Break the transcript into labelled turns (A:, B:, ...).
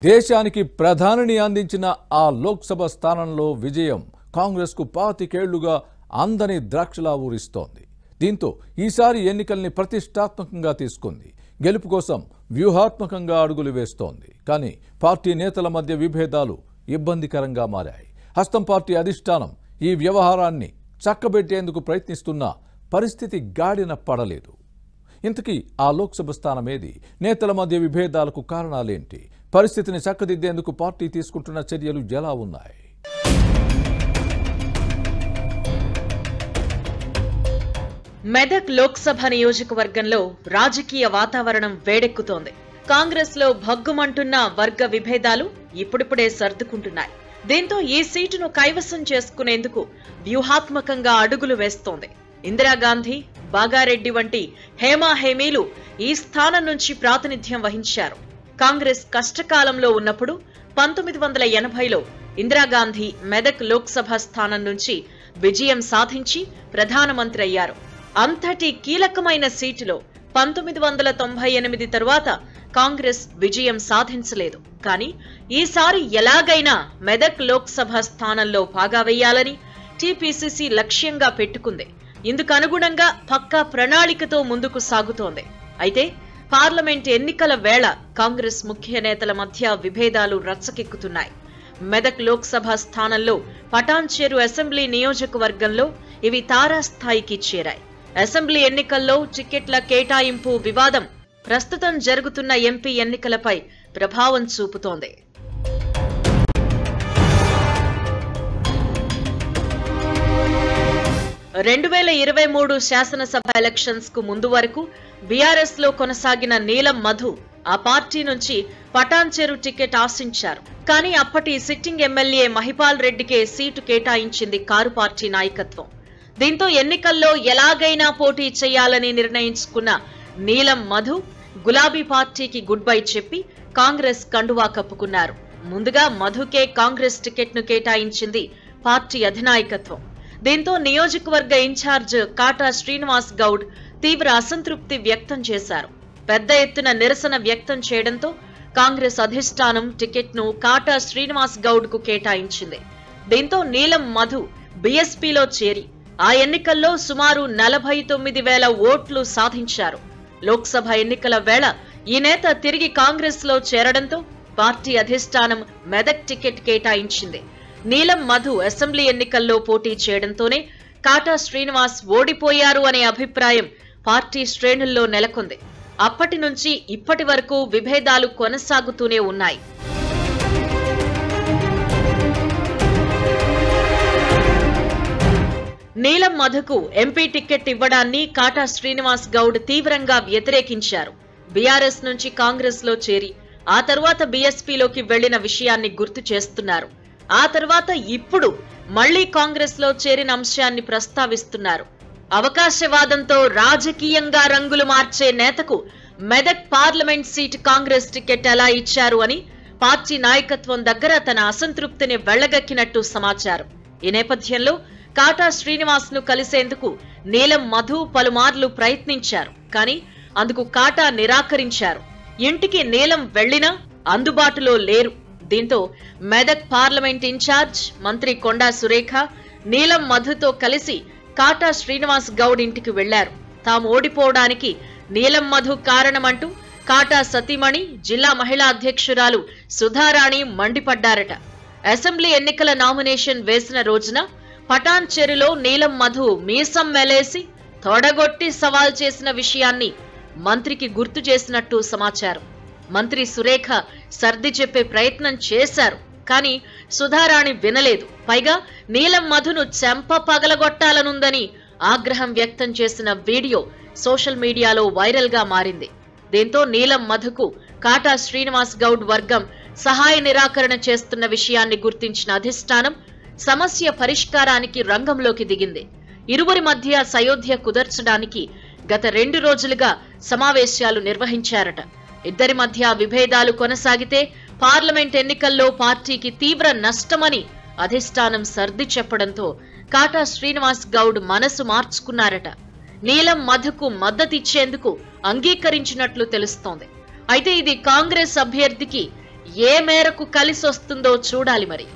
A: దేశానికి ప్రధానిని అందించిన ఆ లోక్సభ స్థానంలో విజయం కాంగ్రెస్కు 25 ఏళ్లుగా అందని ద్రాక్షలా ఊరిస్తోంది. దీంతో ఈసారి ఎన్నికల్ని ప్రతిష్టాత్మకంగా తీసుకుంది. గెలుపు కోసం వ్యూహాత్మకంగా అడుగులు వేస్తోంది. కానీ పార్టీ నేతల మధ్య విభేదాలు ఇబ్బందికరంగా మారాయి. హస్తం పార్టీ అధిష్టానం ఈ వ్యవహారాన్ని చక్కబెట్టేందుకు ప్రయత్నిస్తున్నా పరిస్థితి గాడిన పడలేదు. ఇంతకీ ఆ లోక్సభ స్థానమేది? నేతల మధ్య విభేదాలకు కారణాలేంటి? పరిస్థితిని చక్కదిద్దేందుకు పార్టీ తీసుకుంటున్న చర్యలు ఎలా ఉన్నాయి?
B: మెదక్ లోక్సభ నియోజకవర్గంలో రాజకీయ వాతావరణం వేడెక్కుతోంది. కాంగ్రెస్ లో భగ్గుమంటున్న వర్గ విభేదాలు ఇప్పుడిప్పుడే సర్దుకుంటున్నాయి. దీంతో ఈ సీటును కైవసం చేసుకునేందుకు వ్యూహాత్మకంగా అడుగులు వేస్తోంది. ఇందిరాగాంధీ, బాగారెడ్డి వంటి హేమాహేమీలు ఈ స్థానం నుంచి ప్రాతినిధ్యం వహించారు. కాంగ్రెస్ కష్టకాలంలో ఉన్నప్పుడు 1980లో ఇందిరాగాంధీ మెదక్ లోక్సభ స్థానం నుంచి విజయం సాధించి ప్రధానమంత్రి అయ్యారు. అంతటి కీలకమైన సీటులో 1998 తరువాత కాంగ్రెస్ విజయం సాధించలేదు. కానీ ఈసారి ఎలాగైనా మెదక్ లోక్సభ స్థానంలో పాగా వేయాలని టీపీసీసీ లక్ష్యంగా పెట్టుకుంది. ఇందుకు అనుగుణంగా పక్కా ప్రణాళికతో ముందుకు సాగుతోంది. అయితే పార్లమెంట్ ఎన్నికల వేళ కాంగ్రెస్ ముఖ్య నేతల మధ్య విభేదాలు రచ్చకెక్కుతున్నాయి. మెదక్ లోక్సభ స్థానంలో పటాన్చెరు అసెంబ్లీ నియోజకవర్గంలో ఇవి తారాస్థాయికి చేరాయి. అసెంబ్లీ ఎన్నికల్లో టికెట్ల కేటాయింపు వివాదం ప్రస్తుతం జరుగుతున్న ఎంపీ ఎన్నికలపై ప్రభావం చూపుతోంది. రెండు 2023 శాసనసభ ఎలక్షన్స్ కు ముందు వరకు బీఆర్ఎస్ లో కొనసాగిన నీలం మధు ఆ పార్టీ నుంచి పటాన్చెరు టికెట్ ఆశించారు. కానీ అప్పటి సిట్టింగ్ ఎమ్మెల్యే మహిపాల్ రెడ్డికే సీటు కేటాయించింది కారు పార్టీ నాయకత్వం. దీంతో ఎన్నికల్లో ఎలాగైనా పోటీ చేయాలని నిర్ణయించుకున్న నీలం మధు గులాబీ పార్టీకి గుడ్ బై చెప్పి కాంగ్రెస్ కండువా కప్పుకున్నారు. ముందుగా మధుకే కాంగ్రెస్ టికెట్ ను కేటాయించింది పార్టీ అధినాయకత్వం. దీంతో నియోజకవర్గ ఇన్ఛార్జ్ కాటా శ్రీనివాస్ గౌడ్ తీవ్ర అసంతృప్తి వ్యక్తం చేశారు. పెద్ద ఎత్తున నిరసన వ్యక్తం చేయడంతో కాంగ్రెస్ అధిష్టానం టికెట్ ను కాటా శ్రీనివాస్ గౌడ్ కు కేటాయించింది. దీంతో నీలం మధు బీఎస్పీలో చేరి ఆ ఎన్నికల్లో సుమారు 49,000 ఓట్లు సాధించారు. లోక్సభ ఎన్నికల వేళ ఈ నేత తిరిగి కాంగ్రెస్ లో చేరడంతో పార్టీ అధిష్టానం మెదక్ టికెట్ కేటాయించింది. నీలం మధు అసెంబ్లీ ఎన్నికల్లో పోటీ చేయడంతోనే కాటా శ్రీనివాస్ ఓడిపోయారు అనే అభిప్రాయం పార్టీ శ్రేణుల్లో నెలకొంది. అప్పటి నుంచి ఇప్పటి వరకు విభేదాలు కొనసాగుతూనే ఉన్నాయి. నీలం మధుకు ఎంపీ టికెట్ ఇవ్వడాన్ని కాటా శ్రీనివాస్ గౌడ్ తీవ్రంగా వ్యతిరేకించారు. బీఆర్ఎస్ నుంచి కాంగ్రెస్ లో చేరి ఆ తర్వాత బీఎస్పీలోకి వెళ్లిన విషయాన్ని గుర్తు చేస్తున్నారు. ఆ తర్వాత ఇప్పుడు మళ్లీ కాంగ్రెస్ లో చేరిన అంశాన్ని ప్రస్తావిస్తున్నారు. అవకాశవాదంతో రాజకీయంగా రంగులు మార్చే నేతకు Medak parliament seat Congress ticket ఎలా ఇచ్చారు అని పార్టీ నాయకత్వం దగ్గర తన అసంతృప్తిని వెళ్లగక్కినట్టు సమాచారం. ఈ నేపథ్యంలో కాటా శ్రీనివాస్ ను కలిసేందుకు నీలం మధు పలుమార్లు ప్రయత్నించారు. కానీ అందుకు కాటా నిరాకరించారు. ఇంటికి నీలం వెళ్లినా అందుబాటులో లేరు. దీంతో మెదక్ పార్లమెంట్ ఇన్ఛార్జ్ మంత్రి కొండా సురేఖ నీలం మధుతో కలిసి కాటా శ్రీనివాస్ గౌడ్ ఇంటికి వెళ్లారు. తాము ఓడిపోవడానికి నీలం మధు కారణమంటూ కాటా సతీమణి జిల్లా మహిళా అధ్యక్షురాలు సుధారాణి మండిపడ్డారట. అసెంబ్లీ ఎన్నికల నామినేషన్ వేసిన రోజున పటాన్చెరులో నీలం మధు మీసం మెలేసి తొడగొట్టి సవాల్ చేసిన విషయాన్ని మంత్రికి గుర్తు చేసినట్టు సమాచారం. మంత్రి సురేఖ సర్ది చెప్పే ప్రయత్నం చేశారు. కానీ సుధారాణి వినలేదు. పైగా నీలం మధును చెంప పగలగొట్టాలనుందని ఆగ్రహం వ్యక్తం చేసిన వీడియో సోషల్ మీడియాలో వైరల్ గా మారింది. దీంతో నీలం మధుకు కాటా శ్రీనివాస్ గౌడ్ వర్గం సహాయ నిరాకరణ చేస్తున్న విషయాన్ని గుర్తించిన అధిష్టానం సమస్య పరిష్కారానికి రంగంలోకి దిగింది. ఇరువురి మధ్య సయోధ్య కుదర్చడానికి గత 2 రోజులుగా సమావేశాలు నిర్వహించారట. ఇద్దరి మధ్య విభేదాలు కొనసాగితే పార్లమెంట్ ఎన్నికల్లో పార్టీకి తీవ్ర నష్టమని అధిష్టానం సర్ది చెప్పడంతో కాటా శ్రీనివాస్ గౌడ్ మనసు మార్చుకున్నారట. నీలం మధుకు మద్దతిచ్చేందుకు అంగీకరించినట్లు తెలుస్తోంది. అయితే ఇది కాంగ్రెస్ అభ్యర్థికి ఏ మేరకు కలిసొస్తుందో చూడాలి మరి.